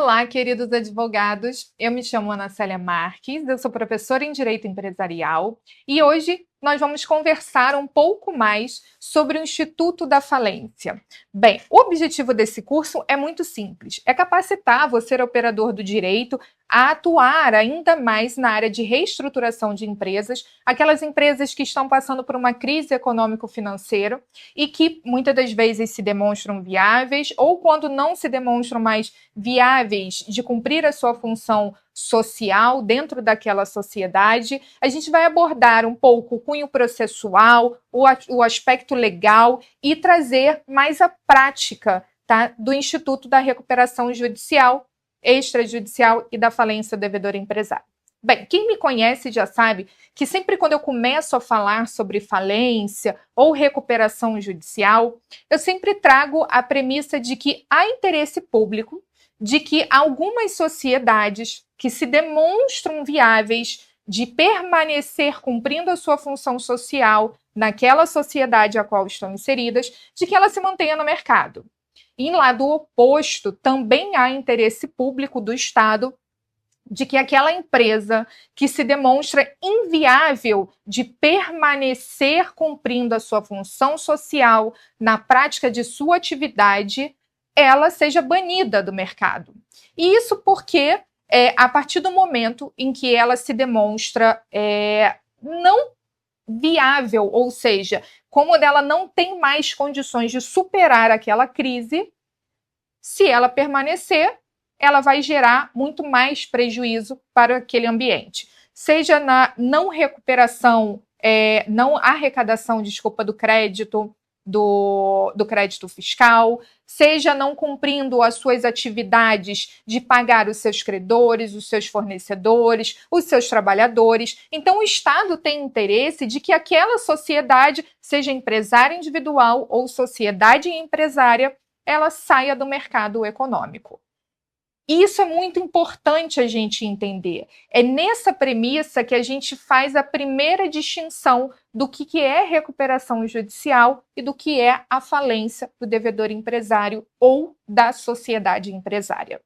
Olá, queridos advogados. Eu me chamo Ana Célia Marques, eu sou professora em Direito Empresarial e hoje nós vamos conversar um pouco mais sobre o Instituto da Falência. Bem, o objetivo desse curso é muito simples, é capacitar você, operador do direito, a atuar ainda mais na área de reestruturação de empresas, aquelas empresas que estão passando por uma crise econômico-financeira e que muitas das vezes se demonstram viáveis ou quando não se demonstram mais viáveis de cumprir a sua função social dentro daquela sociedade. A gente vai abordar um pouco o cunho processual, o aspecto legal e trazer mais a prática, tá, do Instituto da Recuperação Judicial, Extrajudicial e da Falência do Devedor Empresário. Bem, quem me conhece já sabe que sempre quando eu começo a falar sobre falência ou recuperação judicial, eu sempre trago a premissa de que há interesse público, de que algumas sociedades que se demonstram viáveis de permanecer cumprindo a sua função social naquela sociedade a qual estão inseridas, de que ela se mantenha no mercado. E em lado oposto, também há interesse público do Estado de que aquela empresa que se demonstra inviável de permanecer cumprindo a sua função social na prática de sua atividade, ela seja banida do mercado. E isso porque, a partir do momento em que ela se demonstra não viável, ou seja, como ela não tem mais condições de superar aquela crise, se ela permanecer, ela vai gerar muito mais prejuízo para aquele ambiente. Seja na não recuperação, não arrecadação, do crédito, do crédito fiscal, seja não cumprindo as suas atividades de pagar os seus credores, os seus fornecedores, os seus trabalhadores. Então, o Estado tem interesse de que aquela sociedade, seja empresária individual ou sociedade empresária, ela saia do mercado econômico. Isso é muito importante a gente entender. É nessa premissa que a gente faz a primeira distinção do que é recuperação judicial e do que é a falência do devedor empresário ou da sociedade empresária.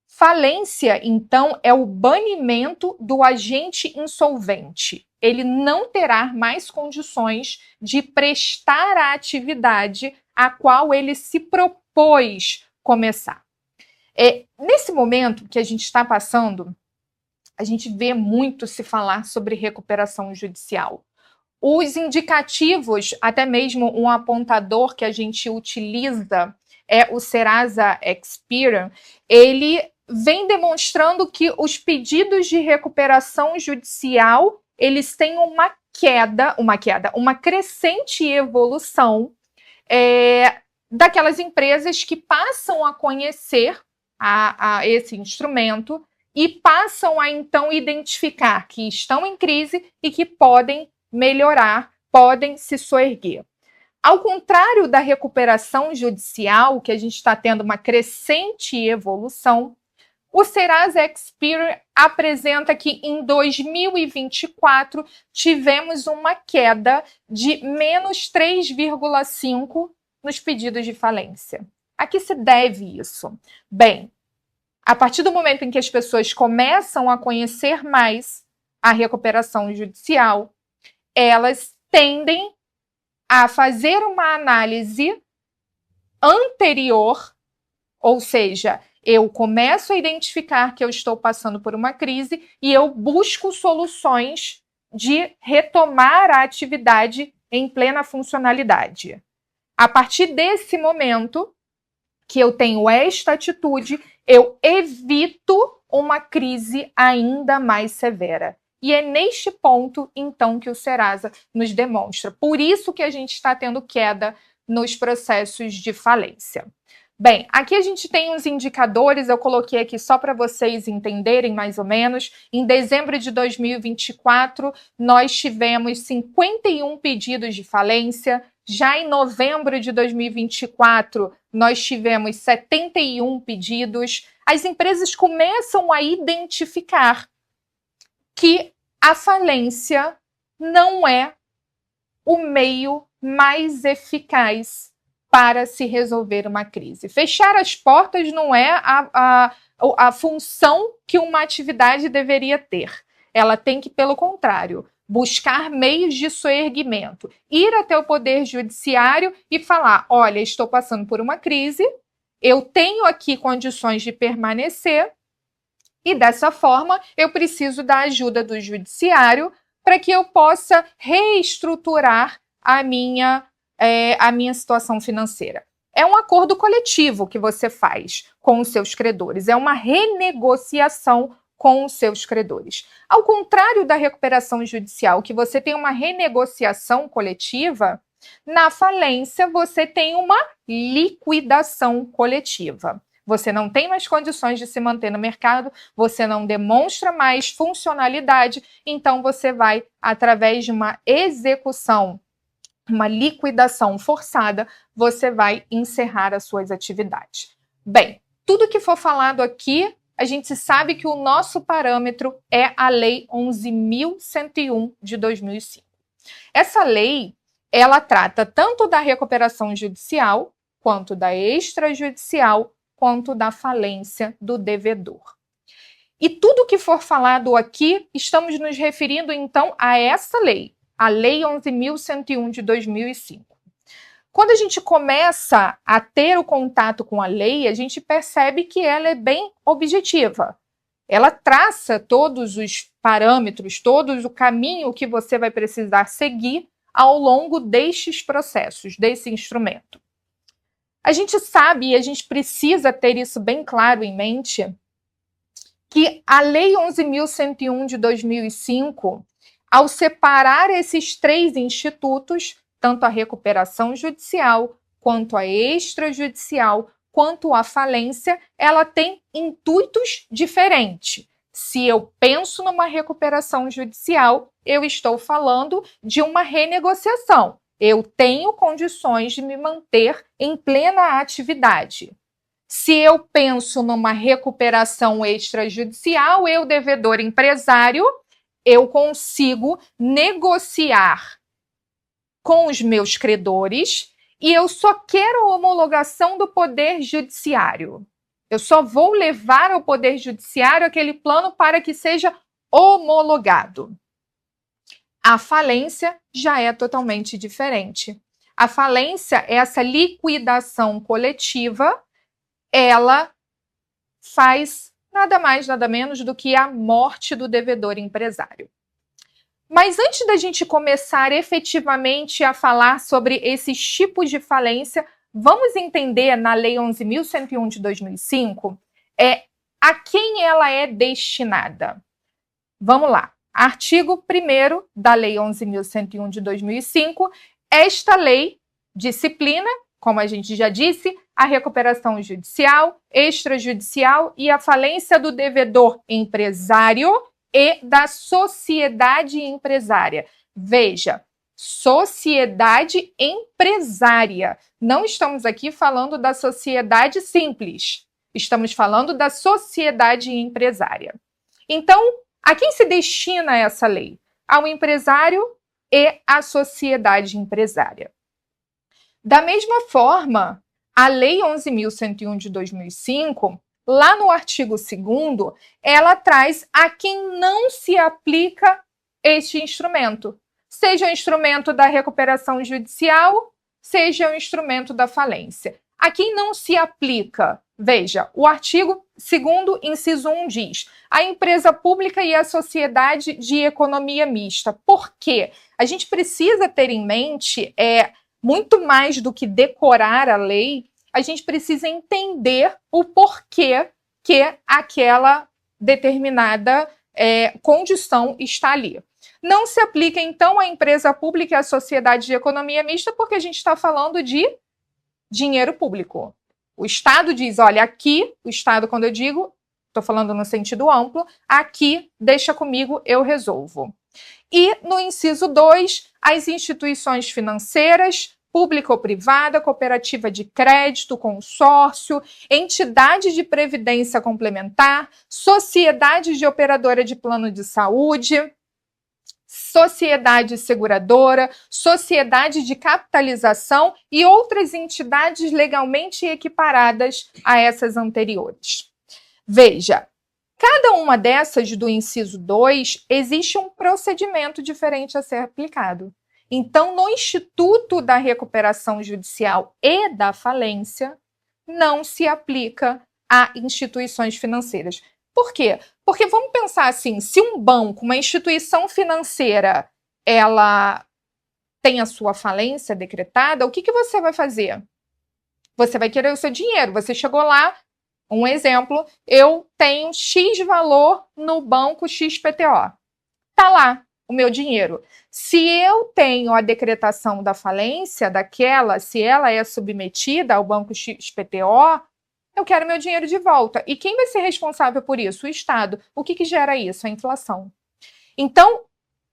Falência, então, é o banimento do agente insolvente. Ele não terá mais condições de prestar a atividade a qual ele se propôs começar. Nesse momento que a gente está passando, a gente vê muito se falar sobre recuperação judicial. Os indicativos, até mesmo um apontador que a gente utiliza é o Serasa Experian, ele vem demonstrando que os pedidos de recuperação judicial, eles têm uma crescente evolução daquelas empresas que passam a conhecer a esse instrumento e passam a, então, identificar que estão em crise e que podem melhorar, podem se soerguer. Ao contrário da recuperação judicial, que a gente está tendo uma crescente evolução, o Serasa Experian apresenta que em 2024 tivemos uma queda de menos 3,5% nos pedidos de falência. A que se deve isso? Bem, a partir do momento em que as pessoas começam a conhecer mais a recuperação judicial, elas tendem a fazer uma análise anterior, ou seja, eu começo a identificar que eu estou passando por uma crise e eu busco soluções de retomar a atividade em plena funcionalidade. A partir desse momento que eu tenho esta atitude, eu evito uma crise ainda mais severa. E é neste ponto, então, que o Serasa nos demonstra. Por isso que a gente está tendo queda nos processos de falência. Bem, aqui a gente tem uns indicadores, eu coloquei aqui só para vocês entenderem mais ou menos. Em dezembro de 2024, nós tivemos 51 pedidos de falência. Já em novembro de 2024, nós tivemos 71 pedidos. As empresas começam a identificar que a falência não é o meio mais eficaz para se resolver uma crise. Fechar as portas não é a função que uma atividade deveria ter. Ela tem que, pelo contrário, buscar meios de soerguimento, ir até o Poder Judiciário e falar: olha, estou passando por uma crise, eu tenho aqui condições de permanecer e, dessa forma, eu preciso da ajuda do Judiciário para que eu possa reestruturar a minha situação financeira. É um acordo coletivo que você faz com os seus credores, é uma renegociação com os seus credores. Ao contrário da recuperação judicial, que você tem uma renegociação coletiva, na falência você tem uma liquidação coletiva. Você não tem mais condições de se manter no mercado, você não demonstra mais funcionalidade, então você vai, através de uma execução, uma liquidação forçada, você vai encerrar as suas atividades. Bem, tudo que for falado aqui, a gente sabe que o nosso parâmetro é a Lei 11.101 de 2005. Essa lei, ela trata tanto da recuperação judicial, quanto da extrajudicial, quanto da falência do devedor. E tudo que for falado aqui, estamos nos referindo então a essa lei, a Lei 11.101 de 2005. Quando a gente começa a ter o contato com a lei, a gente percebe que ela é bem objetiva. Ela traça todos os parâmetros, todo o caminho que você vai precisar seguir ao longo destes processos, desse instrumento. A gente sabe, e a gente precisa ter isso bem claro em mente, que a Lei 11.101 de 2005, ao separar esses três institutos, tanto a recuperação judicial, quanto a extrajudicial, quanto a falência, ela tem intuitos diferentes. Se eu penso numa recuperação judicial, eu estou falando de uma renegociação. Eu tenho condições de me manter em plena atividade. Se eu penso numa recuperação extrajudicial, eu, devedor empresário, eu consigo negociar com os meus credores e eu só quero a homologação do Poder Judiciário. Eu só vou levar ao Poder Judiciário aquele plano para que seja homologado. A falência já é totalmente diferente. A falência é essa liquidação coletiva, ela faz nada mais, nada menos do que a morte do devedor empresário. Mas antes da gente começar efetivamente a falar sobre esses tipos de falência, vamos entender na Lei 11.101 de 2005 a quem ela é destinada. Vamos lá. Artigo 1º da Lei 11.101 de 2005, esta lei disciplina, como a gente já disse, a recuperação judicial, extrajudicial e a falência do devedor empresário e da sociedade empresária. Veja, sociedade empresária. Não estamos aqui falando da sociedade simples. Estamos falando da sociedade empresária. Então, a quem se destina essa lei? Ao empresário e à sociedade empresária. Da mesma forma, a Lei 11.101 de 2005, lá no artigo 2º, ela traz a quem não se aplica este instrumento. Seja o instrumento da recuperação judicial, seja o instrumento da falência. A quem não se aplica? Veja, o artigo 2º, inciso 1 diz: a empresa pública e a sociedade de economia mista. Por quê? A gente precisa ter em mente, muito mais do que decorar a lei, a gente precisa entender o porquê que aquela determinada condição está ali. Não se aplica, então, à empresa pública e à sociedade de economia mista, porque a gente está falando de dinheiro público. O Estado diz, olha, aqui, o Estado, quando eu digo, estou falando no sentido amplo, aqui, deixa comigo, eu resolvo. E, no inciso 2, as instituições financeiras, pública ou privada, cooperativa de crédito, consórcio, entidade de previdência complementar, sociedade de operadora de plano de saúde, sociedade seguradora, sociedade de capitalização e outras entidades legalmente equiparadas a essas anteriores. Veja, cada uma dessas do inciso 2 existe um procedimento diferente a ser aplicado. Então, no Instituto da Recuperação Judicial e da Falência, não se aplica a instituições financeiras. Por quê? Porque vamos pensar assim, se um banco, uma instituição financeira, ela tem a sua falência decretada, o que você vai fazer? Você vai querer o seu dinheiro. Você chegou lá, um exemplo, eu tenho X valor no banco XPTO. Está lá o meu dinheiro. Se eu tenho a decretação da falência daquela, se ela é submetida ao banco XPTO, eu quero meu dinheiro de volta. E quem vai ser responsável por isso? O Estado. O que gera isso? A inflação. Então,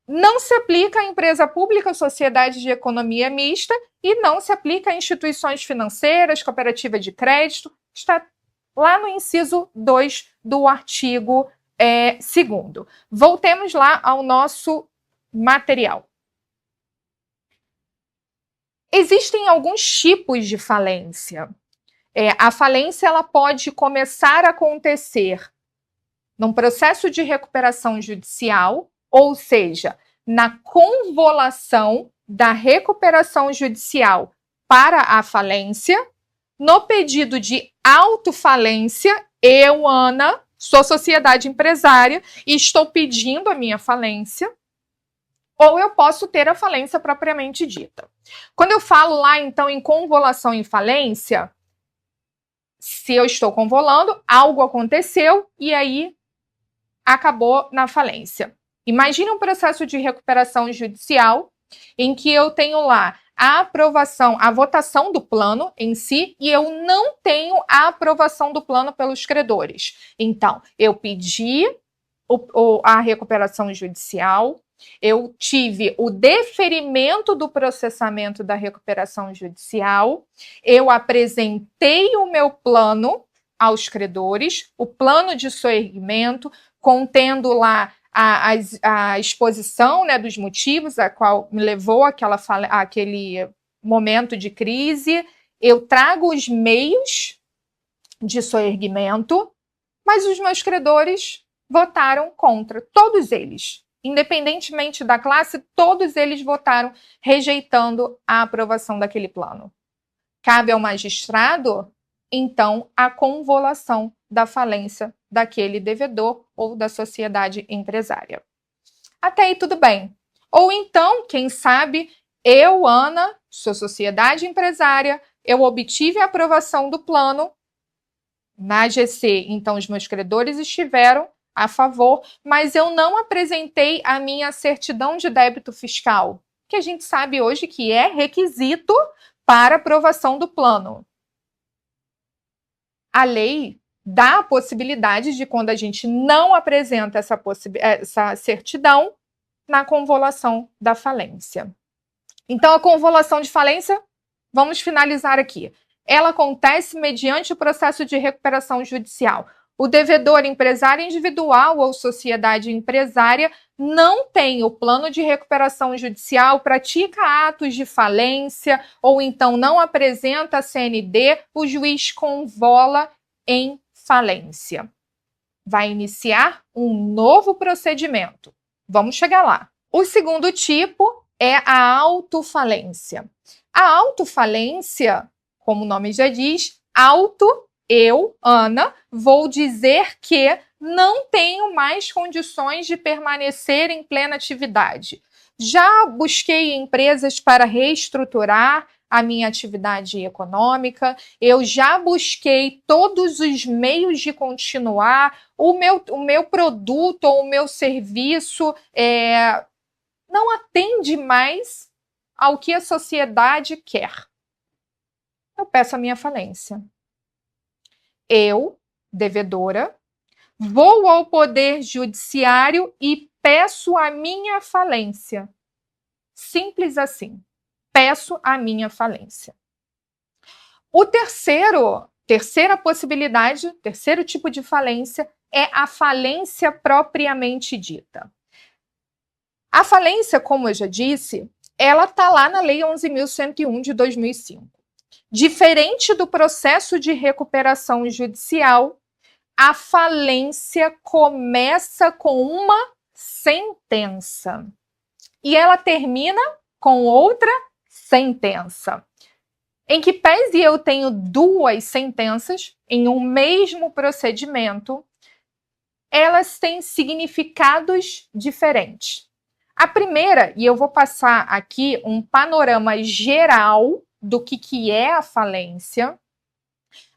não se aplica à empresa pública, sociedade de economia mista, e não se aplica a instituições financeiras, cooperativa de crédito. Está lá no inciso 2 do artigo 2º. Voltemos lá ao nosso material. Existem alguns tipos de falência. A falência ela pode começar a acontecer num processo de recuperação judicial, ou seja, na convolução da recuperação judicial para a falência, no pedido de autofalência, eu, Ana, sou sociedade empresária e estou pedindo a minha falência, ou eu posso ter a falência propriamente dita. Quando eu falo lá, então, em convolução e falência, se eu estou convolando, algo aconteceu e aí acabou na falência. Imagine um processo de recuperação judicial em que eu tenho lá a aprovação, a votação do plano em si, e eu não tenho a aprovação do plano pelos credores. Então, eu pedi a recuperação judicial, eu tive o deferimento do processamento da recuperação judicial, eu apresentei o meu plano aos credores, o plano de soerguimento, contendo lá a exposição, né, dos motivos a qual me levou àquele momento de crise. Eu trago os meios de soerguimento, mas os meus credores votaram contra, todos eles. Independentemente da classe, todos eles votaram rejeitando a aprovação daquele plano. Cabe ao magistrado, então, a convolução da falência daquele devedor ou da sociedade empresária. Até aí tudo bem. Ou então, quem sabe, eu, Ana, sou sociedade empresária, eu obtive a aprovação do plano na AGC, então os meus credores estiveram a favor, mas eu não apresentei a minha certidão de débito fiscal, que a gente sabe hoje que é requisito para aprovação do plano. A lei dá a possibilidade de, quando a gente não apresenta essa certidão, na convolução da falência. Então, a convolução de falência, vamos finalizar aqui. Ela acontece mediante o processo de recuperação judicial. O devedor empresário individual ou sociedade empresária não tem o plano de recuperação judicial, pratica atos de falência ou então não apresenta a CND, o juiz convola em falência. Vai iniciar um novo procedimento. Vamos chegar lá. O segundo tipo é a autofalência. A autofalência, como o nome já diz, eu, Ana, vou dizer que não tenho mais condições de permanecer em plena atividade. Já busquei empresas para reestruturar a minha atividade econômica, eu já busquei todos os meios de continuar, o meu produto ou o meu serviço não atende mais ao que a sociedade quer. Eu peço a minha falência. Eu, devedora, vou ao Poder Judiciário e peço a minha falência. Simples assim. Peço a minha falência. Terceira possibilidade, terceiro tipo de falência é a falência propriamente dita. A falência, como eu já disse, ela está lá na Lei 11.101 de 2005. Diferente do processo de recuperação judicial, a falência começa com uma sentença e ela termina com outra sentença. Em que pese eu tenho duas sentenças em um mesmo procedimento, elas têm significados diferentes. A primeira, e eu vou passar aqui um panorama geral do que é a falência.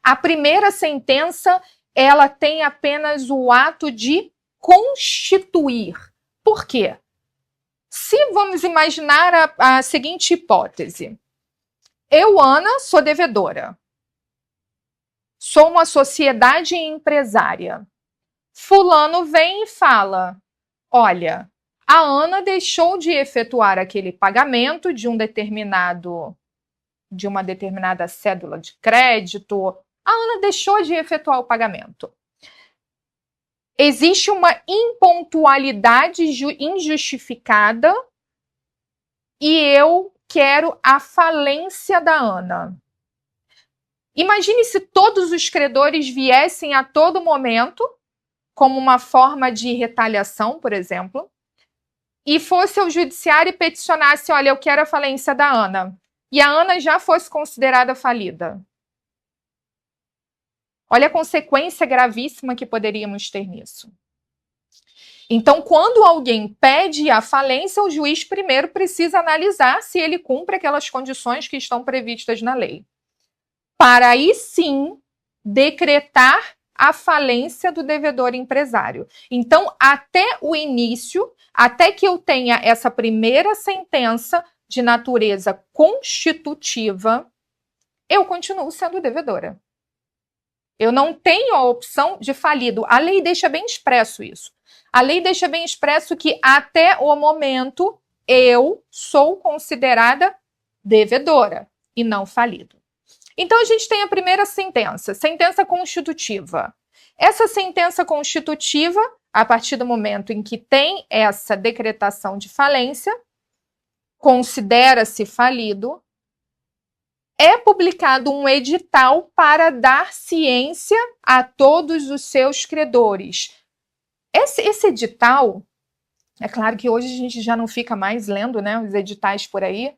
A primeira sentença, ela tem apenas o ato de constituir. Por quê? Se vamos imaginar a seguinte hipótese. Eu, Ana, sou devedora. Sou uma sociedade empresária. Fulano vem e fala, olha, a Ana deixou de efetuar aquele pagamento de uma determinada cédula de crédito. A Ana deixou de efetuar o pagamento. Existe uma impontualidade injustificada e eu quero a falência da Ana. Imagine se todos os credores viessem a todo momento, como uma forma de retaliação, por exemplo, e fosse ao judiciário e peticionasse, olha, eu quero a falência da Ana, e a Ana já fosse considerada falida. Olha a consequência gravíssima que poderíamos ter nisso. Então, quando alguém pede a falência, o juiz primeiro precisa analisar se ele cumpre aquelas condições que estão previstas na lei. Para aí sim decretar a falência do devedor empresário. Então, até o início, até que eu tenha essa primeira sentença de natureza constitutiva, eu continuo sendo devedora. Eu não tenho a opção de falido. A lei deixa bem expresso isso. A lei deixa bem expresso que até o momento eu sou considerada devedora e não falido. Então, a gente tem a primeira sentença constitutiva. Essa sentença constitutiva, a partir do momento em que tem essa decretação de falência, considera-se falido, é publicado um edital para dar ciência a todos os seus credores. Esse edital, é claro que hoje a gente já não fica mais lendo, né, os editais por aí.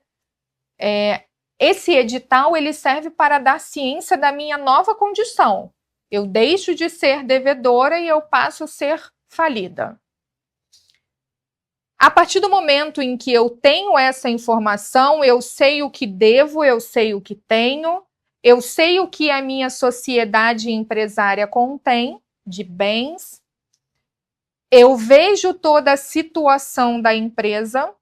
Esse edital ele serve para dar ciência da minha nova condição. Eu deixo de ser devedora e eu passo a ser falida. A partir do momento em que eu tenho essa informação, eu sei o que devo, eu sei o que tenho, eu sei o que a minha sociedade empresária contém de bens, eu vejo toda a situação da empresa,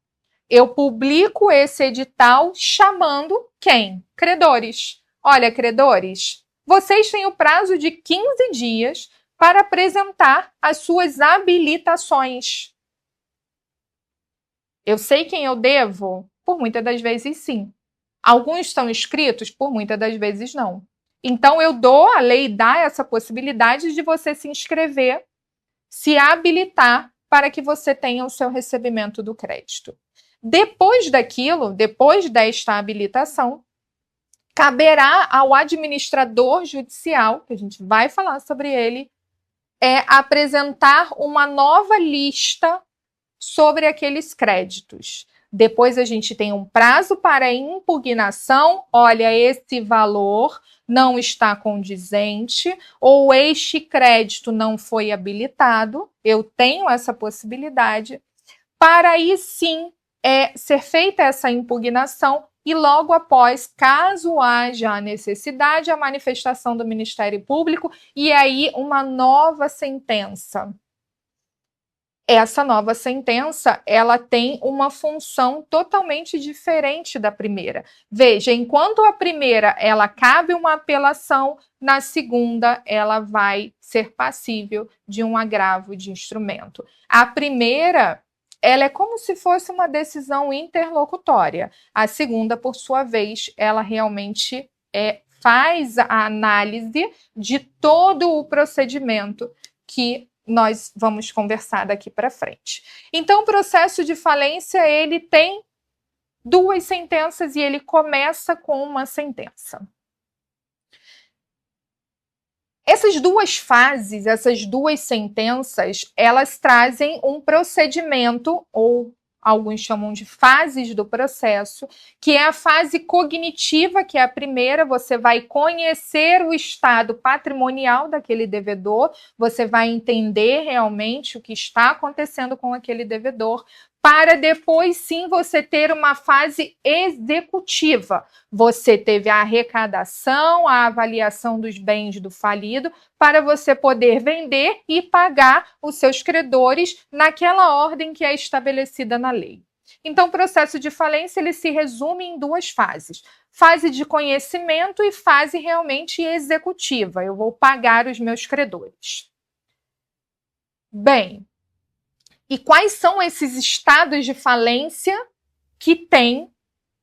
eu publico esse edital chamando quem? Credores. Olha, credores, vocês têm o prazo de 15 dias para apresentar as suas habilitações. Eu sei quem eu devo? Por muitas das vezes, sim. Alguns estão inscritos? Por muitas das vezes, não. Então, a lei dá essa possibilidade de você se inscrever, se habilitar para que você tenha o seu recebimento do crédito. Depois desta habilitação, caberá ao administrador judicial, que a gente vai falar sobre ele, apresentar uma nova lista sobre aqueles créditos. Depois a gente tem um prazo para impugnação. Olha, esse valor não está condizente ou este crédito não foi habilitado. Eu tenho essa possibilidade para aí sim ser feita essa impugnação e logo após, caso haja a necessidade, a manifestação do Ministério Público e aí uma nova sentença. Essa nova sentença, ela tem uma função totalmente diferente da primeira. Veja, enquanto a primeira, ela cabe uma apelação, na segunda, ela vai ser passível de um agravo de instrumento. A primeira, ela é como se fosse uma decisão interlocutória. A segunda, por sua vez, ela realmente faz a análise de todo o procedimento que nós vamos conversar daqui para frente. Então, o processo de falência, ele tem 2 sentenças e ele começa com uma sentença. Essas 2 fases, essas 2 sentenças, elas trazem um procedimento, ou alguns chamam de fases do processo, que é a fase cognitiva, que é a primeira. Você vai conhecer o estado patrimonial daquele devedor, você vai entender realmente o que está acontecendo com aquele devedor, para depois sim você ter uma fase executiva. Você teve a arrecadação, a avaliação dos bens do falido, para você poder vender e pagar os seus credores naquela ordem que é estabelecida na lei. Então, o processo de falência ele se resume em 2 fases. Fase de conhecimento e fase realmente executiva. Eu vou pagar os meus credores. Bem, e quais são esses estados de falência que tem,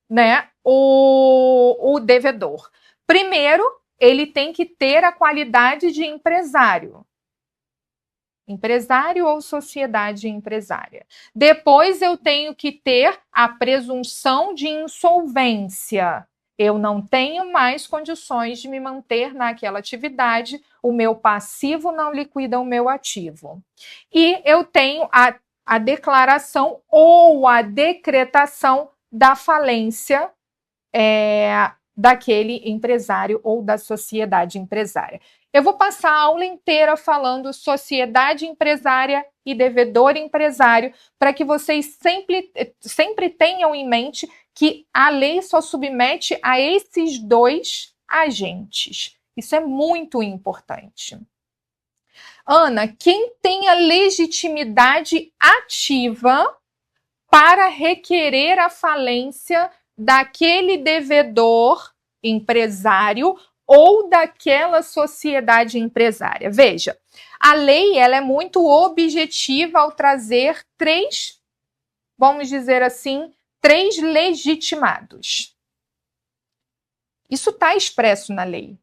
né, o devedor? Primeiro, ele tem que ter a qualidade de empresário. Empresário ou sociedade empresária. Depois, eu tenho que ter a presunção de insolvência. Eu não tenho mais condições de me manter naquela atividade, o meu passivo não liquida o meu ativo. E eu tenho a declaração ou a decretação da falência daquele empresário ou da sociedade empresária. Eu vou passar a aula inteira falando sociedade empresária e devedor empresário, para que vocês sempre tenham em mente que a lei só submete a esses 2 agentes. Isso é muito importante. Ana, quem tem a legitimidade ativa para requerer a falência daquele devedor empresário ou daquela sociedade empresária? Veja, a lei ela é muito objetiva ao trazer 3, vamos dizer assim, 3 legitimados. Isso está expresso na lei.